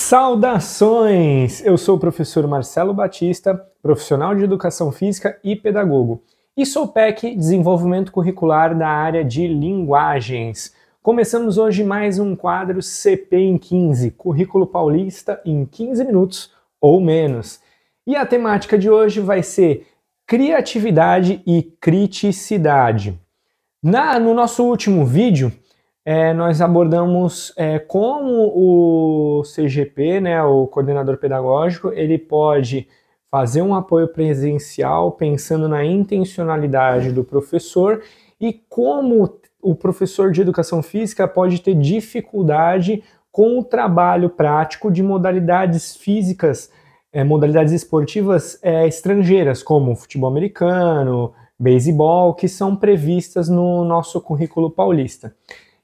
Saudações! Eu sou o professor Marcelo Batista, profissional de Educação Física e pedagogo, e sou PEC Desenvolvimento Curricular da área de Linguagens. Começamos hoje mais um quadro CP em 15, Currículo Paulista em 15 minutos ou menos. E a temática de hoje vai ser criatividade e criticidade. No nosso último vídeo, nós abordamos como o CGP, né, o coordenador pedagógico, ele pode fazer um apoio presencial pensando na intencionalidade do professor e como o professor de educação física pode ter dificuldade com o trabalho prático de modalidades físicas, modalidades esportivas estrangeiras, como futebol americano, beisebol, que são previstas no nosso currículo paulista.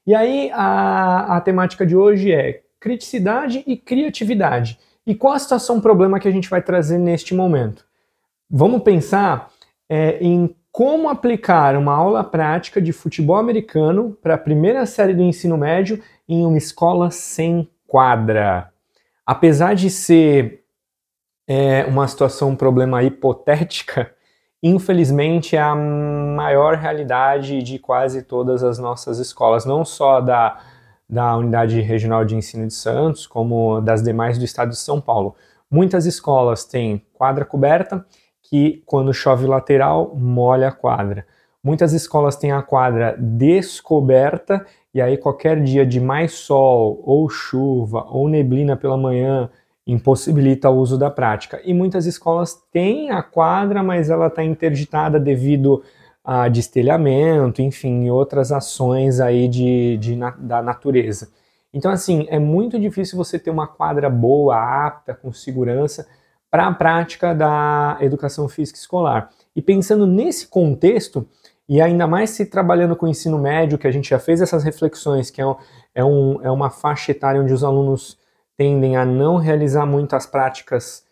E aí a temática de hoje é criticidade e criatividade. E qual a situação, problema que a gente vai trazer neste momento? Vamos pensar em como aplicar uma aula prática de futebol americano para a primeira série do ensino médio em uma escola sem quadra. Apesar de ser uma situação, um problema hipotética, infelizmente é a maior realidade de quase todas as nossas escolas, não só da Unidade Regional de Ensino de Santos, como das demais do estado de São Paulo. Muitas escolas têm quadra coberta, que quando chove lateral, molha a quadra. Muitas escolas têm a quadra descoberta, e aí qualquer dia de mais sol, ou chuva, ou neblina pela manhã, impossibilita o uso da prática. E muitas escolas têm a quadra, mas ela está interditada devido a destelhamento, enfim, e outras ações aí da natureza. Então, assim, é muito difícil você ter uma quadra boa, apta, com segurança, para a prática da educação física escolar. E pensando nesse contexto, e ainda mais se trabalhando com o ensino médio, que a gente já fez essas reflexões, que é uma faixa etária onde os alunos tendem a não realizar muitas práticas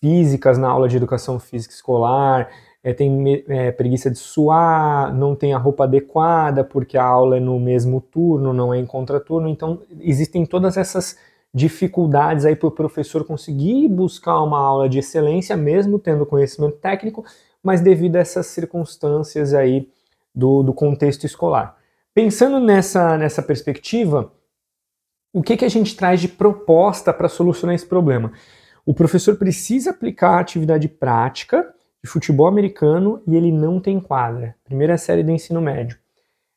físicas na aula de educação física escolar, tem preguiça de suar, não tem a roupa adequada porque a aula é no mesmo turno, não é em contraturno, então existem todas essas dificuldades aí para o professor conseguir buscar uma aula de excelência, mesmo tendo conhecimento técnico, mas devido a essas circunstâncias aí do contexto escolar. Pensando nessa perspectiva, o que a gente traz de proposta para solucionar esse problema? O professor precisa aplicar a atividade prática de futebol americano e ele não tem quadra. Primeira série do ensino médio.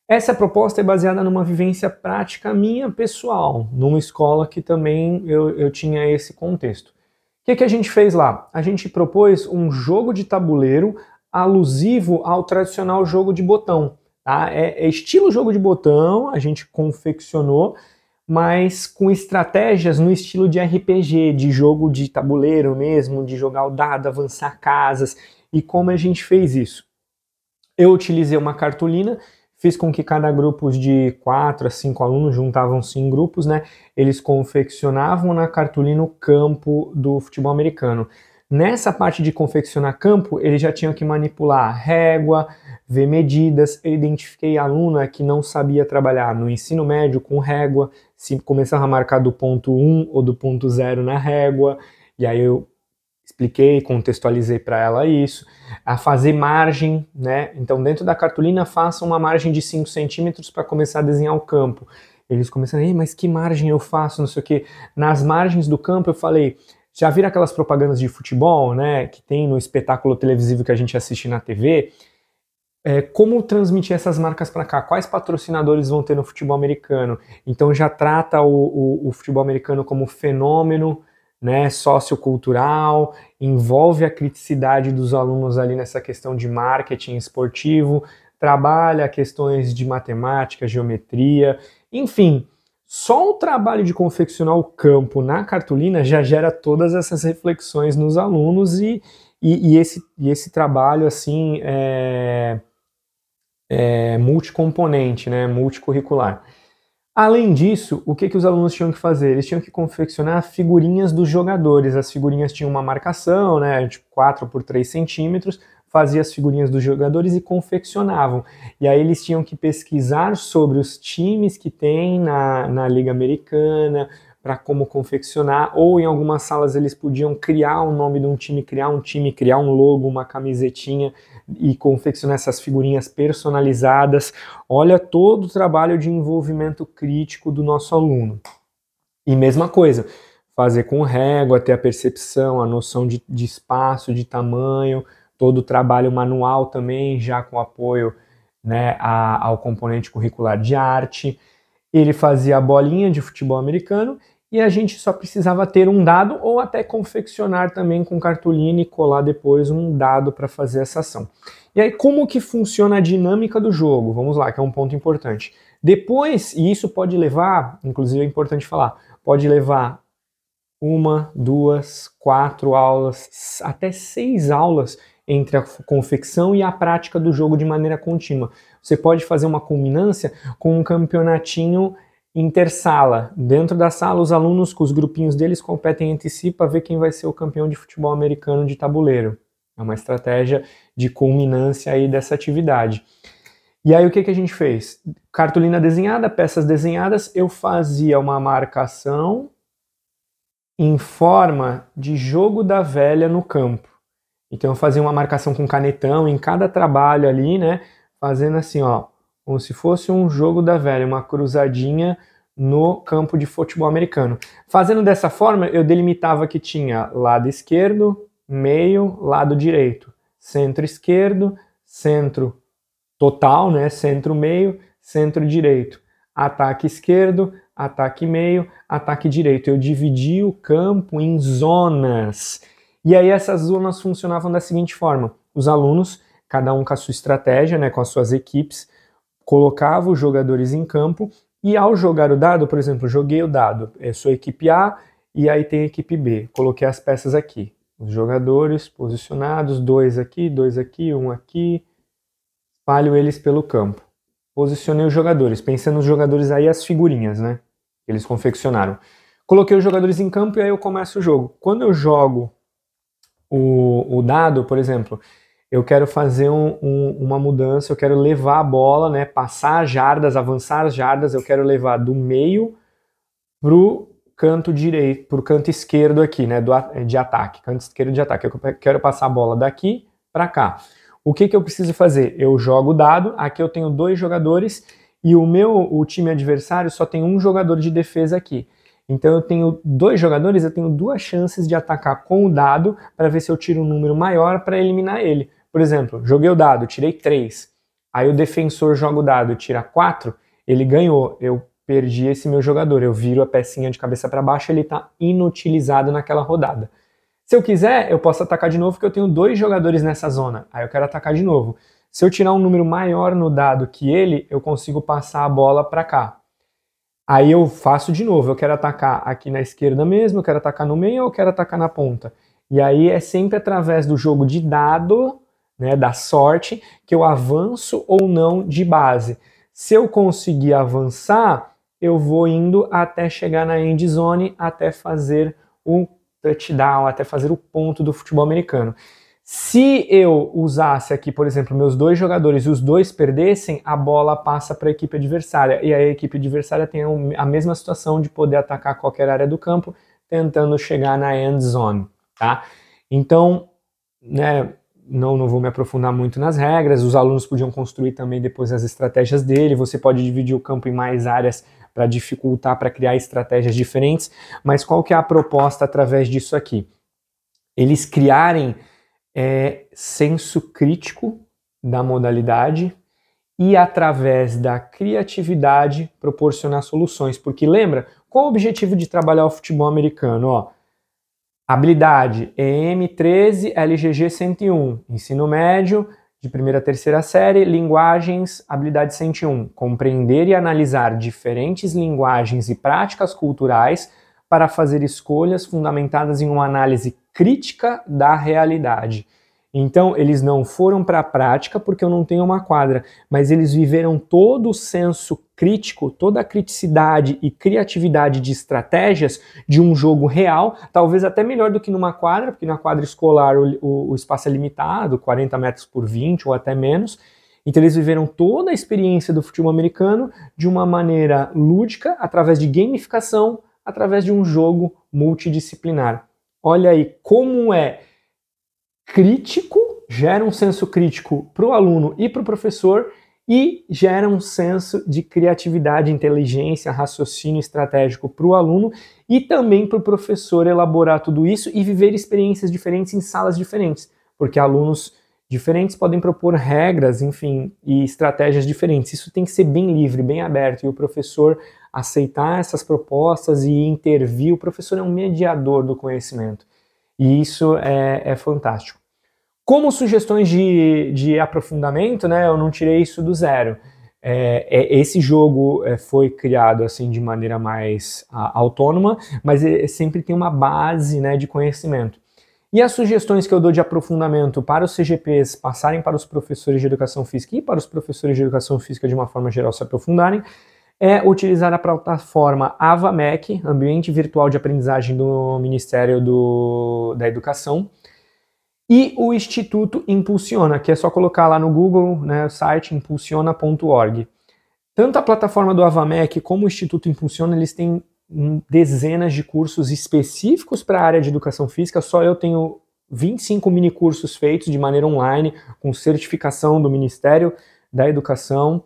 Essa proposta é baseada numa vivência prática minha pessoal, numa escola que também eu tinha esse contexto. O que a gente fez lá? A gente propôs um jogo de tabuleiro alusivo ao tradicional jogo de botão. Tá? É estilo jogo de botão, a gente confeccionou, mas com estratégias no estilo de RPG, de jogo de tabuleiro mesmo, de jogar o dado, avançar casas. E como a gente fez isso? Eu utilizei uma cartolina, fiz com que cada grupo de 4 a 5 alunos, juntavam-se em grupos, né? Eles confeccionavam na cartolina o campo do futebol americano. Nessa parte de confeccionar campo, eles já tinham que manipular régua, ver medidas. Eu identifiquei aluna que não sabia trabalhar no ensino médio com régua, se começava a marcar do ponto 1 ou do ponto 0 na régua, e aí eu expliquei, contextualizei para ela isso, a fazer margem, né? Então dentro da cartolina faça uma margem de 5 centímetros para começar a desenhar o campo. Eles começaram, mas que margem eu faço, não sei o quê. Nas margens do campo eu falei, já viram aquelas propagandas de futebol, né, que tem no espetáculo televisivo que a gente assiste na TV? Como transmitir essas marcas para cá? Quais patrocinadores vão ter no futebol americano? Então já trata o futebol americano como fenômeno, né, sociocultural, envolve a criticidade dos alunos ali nessa questão de marketing esportivo, trabalha questões de matemática, geometria, enfim. Só o trabalho de confeccionar o campo na cartolina já gera todas essas reflexões nos alunos e esse trabalho assim multicomponente, né, multicurricular. Além disso, o que os alunos tinham que fazer? Eles tinham que confeccionar figurinhas dos jogadores. As figurinhas tinham uma marcação, né, de 4 por 3 centímetros, fazia as figurinhas dos jogadores e confeccionavam. E aí eles tinham que pesquisar sobre os times que tem na Liga Americana, para como confeccionar, ou em algumas salas eles podiam criar o nome de um time, criar um logo, uma camisetinha e confeccionar essas figurinhas personalizadas. Olha todo o trabalho de envolvimento crítico do nosso aluno. E mesma coisa, fazer com régua, ter a percepção, a noção de espaço, de tamanho, todo o trabalho manual também, já com apoio, né, ao componente curricular de arte. Ele fazia a bolinha de futebol americano e a gente só precisava ter um dado ou até confeccionar também com cartolina e colar depois um dado para fazer essa ação. E aí, como que funciona a dinâmica do jogo? Vamos lá, que é um ponto importante. Depois, e isso pode levar, inclusive é importante falar, pode levar 1, 2, 4 aulas, até 6 aulas entre a confecção e a prática do jogo de maneira contínua. Você pode fazer uma culminância com um campeonatinho intersala. Dentro da sala, os alunos, com os grupinhos deles, competem entre si para ver quem vai ser o campeão de futebol americano de tabuleiro. É uma estratégia de culminância aí dessa atividade. E aí o que a gente fez? Cartolina desenhada, peças desenhadas, eu fazia uma marcação em forma de jogo da velha no campo. Então eu fazia uma marcação com canetão em cada trabalho ali, né? Fazendo assim, ó, como se fosse um jogo da velha, uma cruzadinha no campo de futebol americano. Fazendo dessa forma, eu delimitava que tinha lado esquerdo, meio, lado direito, centro esquerdo, centro total, né? Centro meio, centro direito, ataque esquerdo, ataque meio, ataque direito. Eu dividi o campo em zonas. E aí essas zonas funcionavam da seguinte forma: os alunos, cada um com a sua estratégia, né, com as suas equipes, colocavam os jogadores em campo e ao jogar o dado, por exemplo, joguei o dado, eu sou a equipe A e aí tem a equipe B, coloquei as peças aqui, os jogadores posicionados, 2 aqui, 2 aqui, 1 aqui, espalho eles pelo campo. Posicionei os jogadores, pensando nos jogadores aí, as figurinhas, né, que eles confeccionaram. Coloquei os jogadores em campo e aí eu começo o jogo. Quando eu jogo o dado, por exemplo, eu quero fazer uma mudança, eu quero levar a bola, né, passar as jardas, avançar as jardas, eu quero levar do meio pro canto direito, pro canto esquerdo aqui, né, de ataque, canto esquerdo de ataque. Eu quero passar a bola daqui para cá. O que eu preciso fazer? Eu jogo o dado, aqui eu tenho 2 jogadores e o time adversário só tem um jogador de defesa aqui. Então eu tenho 2 jogadores, eu tenho 2 chances de atacar com o dado para ver se eu tiro um número maior para eliminar ele. Por exemplo, joguei o dado, tirei 3. Aí o defensor joga o dado, tira 4, ele ganhou. Eu perdi esse meu jogador, eu viro a pecinha de cabeça para baixo, ele está inutilizado naquela rodada. Se eu quiser, eu posso atacar de novo porque eu tenho 2 jogadores nessa zona. Aí eu quero atacar de novo. Se eu tirar um número maior no dado que ele, eu consigo passar a bola para cá. Aí eu faço de novo, eu quero atacar aqui na esquerda mesmo, eu quero atacar no meio ou eu quero atacar na ponta. E aí é sempre através do jogo de dado, né, da sorte, que eu avanço ou não de base. Se eu conseguir avançar, eu vou indo até chegar na end zone, até fazer o touchdown, até fazer o ponto do futebol americano. Se eu usasse aqui, por exemplo, meus 2 jogadores e os 2 perdessem, a bola passa para a equipe adversária. E aí a equipe adversária tem a mesma situação de poder atacar qualquer área do campo, tentando chegar na end zone, tá? Então, né, não vou me aprofundar muito nas regras, os alunos podiam construir também depois as estratégias dele, você pode dividir o campo em mais áreas para dificultar, para criar estratégias diferentes, mas qual que é a proposta através disso aqui? Eles criarem senso crítico da modalidade e através da criatividade proporcionar soluções, porque lembra, qual o objetivo de trabalhar o futebol americano? Ó, habilidade EM 13, LGG 101, ensino médio de 1ª a 3ª série, linguagens, habilidade 101, compreender e analisar diferentes linguagens e práticas culturais para fazer escolhas fundamentadas em uma análise crítica da realidade. Então, eles não foram para a prática porque eu não tenho uma quadra, mas eles viveram todo o senso crítico, toda a criticidade e criatividade de estratégias de um jogo real, talvez até melhor do que numa quadra, porque na quadra escolar o espaço é limitado, 40 metros por 20 ou até menos. Então eles viveram toda a experiência do futebol americano de uma maneira lúdica, através de gamificação, através de um jogo multidisciplinar. Olha aí como é crítico, gera um senso crítico para o aluno e para o professor e gera um senso de criatividade, inteligência, raciocínio estratégico para o aluno e também para o professor elaborar tudo isso e viver experiências diferentes em salas diferentes, porque alunos diferentes podem propor regras, enfim, e estratégias diferentes. Isso tem que ser bem livre, bem aberto, e o professor aceitar essas propostas e intervir. O professor é um mediador do conhecimento, e isso é fantástico. Como sugestões de aprofundamento, né, eu não tirei isso do zero. Esse jogo foi criado assim de maneira mais autônoma, mas sempre tem uma base, né, de conhecimento. E as sugestões que eu dou de aprofundamento para os CGPs passarem para os professores de educação física e para os professores de educação física de uma forma geral se aprofundarem, é utilizar a plataforma AvaMec, Ambiente Virtual de Aprendizagem do Ministério da Educação, e o Instituto Impulsiona, que é só colocar lá no Google, né, o site impulsiona.org. Tanto a plataforma do AvaMec como o Instituto Impulsiona, eles têm dezenas de cursos específicos para a área de educação física. Só eu tenho 25 mini cursos feitos de maneira online, com certificação do Ministério da Educação.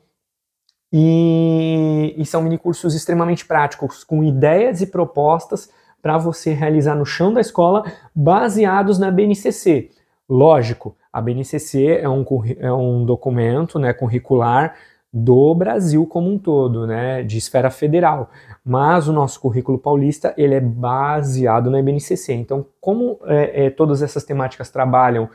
E são mini cursos extremamente práticos, com ideias e propostas para você realizar no chão da escola, baseados na BNCC. Lógico, a BNCC é um documento, né, curricular do Brasil como um todo, né, de esfera federal, mas o nosso currículo paulista ele é baseado na BNCC. Então, como todas essas temáticas trabalham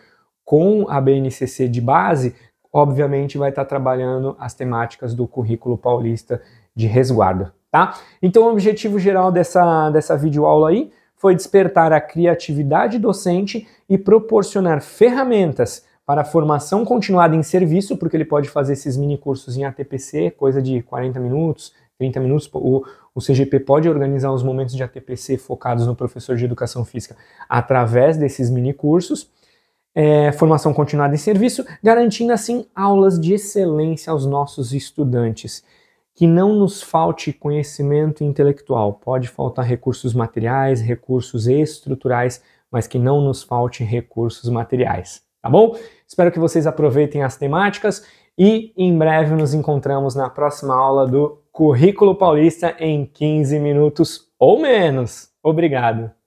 com a BNCC de base, obviamente vai estar trabalhando as temáticas do currículo paulista de resguardo. Tá? Então o objetivo geral dessa videoaula aí foi despertar a criatividade docente e proporcionar ferramentas para a formação continuada em serviço, porque ele pode fazer esses mini cursos em ATPC, coisa de 40 minutos, 30 minutos, o CGP pode organizar os momentos de ATPC focados no professor de educação física através desses mini cursos, formação continuada em serviço, garantindo assim aulas de excelência aos nossos estudantes. Que não nos falte conhecimento intelectual, pode faltar recursos materiais, recursos estruturais, mas que não nos falte recursos materiais, tá bom? Espero que vocês aproveitem as temáticas e em breve nos encontramos na próxima aula do Currículo Paulista em 15 minutos ou menos. Obrigado!